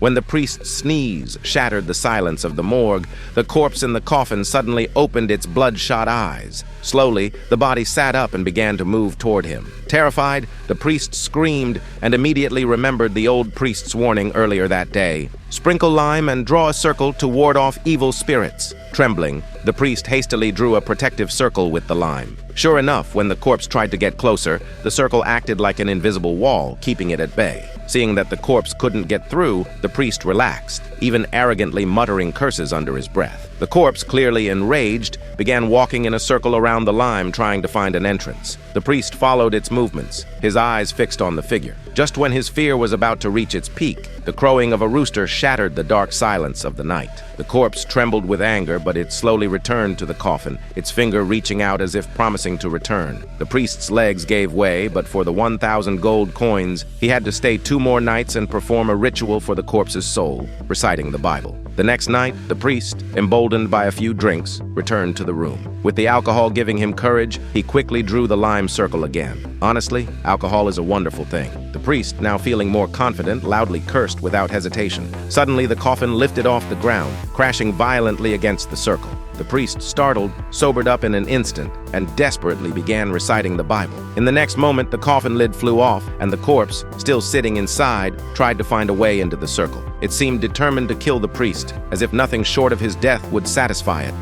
When the priest's sneeze shattered the silence of the morgue, the corpse in the coffin suddenly opened its bloodshot eyes. Slowly, the body sat up and began to move toward him. Terrified, the priest screamed and immediately remembered the old priest's warning earlier that day. Sprinkle lime and draw a circle to ward off evil spirits. Trembling, the priest hastily drew a protective circle with the lime. Sure enough, when the corpse tried to get closer, the circle acted like an invisible wall, keeping it at bay. Seeing that the corpse couldn't get through, the priest relaxed, even arrogantly muttering curses under his breath. The corpse, clearly enraged, began walking in a circle around the lime, trying to find an entrance. The priest followed its movements, his eyes fixed on the figure. Just when his fear was about to reach its peak, the crowing of a rooster shattered the dark silence of the night. The corpse trembled with anger, but it slowly returned to the coffin, its finger reaching out as if promising to return. The priest's legs gave way, but for the 1,000 gold coins, he had to stay 2 more nights and perform a ritual for the corpse's soul, reciting the Bible. The next night, the priest, emboldened by a few drinks, returned to the room. With the alcohol giving him courage, he quickly drew the lime circle again. Honestly, alcohol is a wonderful thing. The priest, now feeling more confident, loudly cursed without hesitation. Suddenly, the coffin lifted off the ground, crashing violently against the circle. The priest, startled, sobered up in an instant and desperately began reciting the Bible. In the next moment, the coffin lid flew off, and the corpse, still sitting inside, tried to find a way into the circle. It seemed determined to kill the priest, as if nothing short of his death would satisfy it.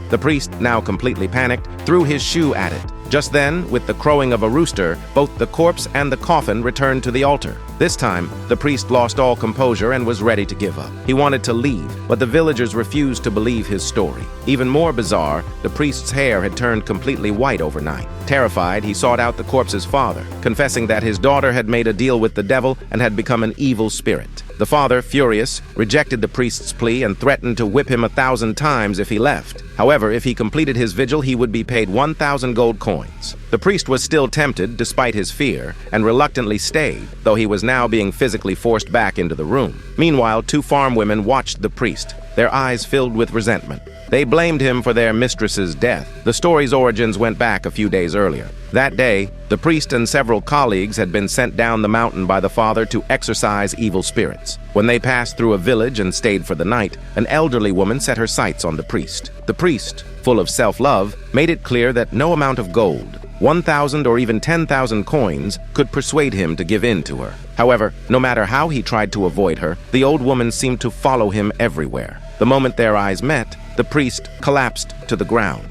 The priest, now completely panicked, threw his shoe at it. Just then, with the crowing of a rooster, both the corpse and the coffin returned to the altar. This time, the priest lost all composure and was ready to give up. He wanted to leave, but the villagers refused to believe his story. Even more bizarre, the priest's hair had turned completely white overnight. Terrified, he sought out the corpse's father, confessing that his daughter had made a deal with the devil and had become an evil spirit. The father, furious, rejected the priest's plea and threatened to whip him 1,000 times if he left. However, if he completed his vigil, he would be paid 1,000 gold coins. The priest was still tempted, despite his fear, and reluctantly stayed, though he was now being physically forced back into the room. Meanwhile, 2 farm women watched the priest, their eyes filled with resentment. They blamed him for their mistress's death. The story's origins went back a few days earlier. That day, the priest and several colleagues had been sent down the mountain by the father to exorcise evil spirits. When they passed through a village and stayed for the night, an elderly woman set her sights on the priest. The priest, full of self-love, made it clear that no amount of gold, 1,000 or even 10,000 coins, could persuade him to give in to her. However, no matter how he tried to avoid her, the old woman seemed to follow him everywhere. The moment their eyes met, the priest collapsed to the ground.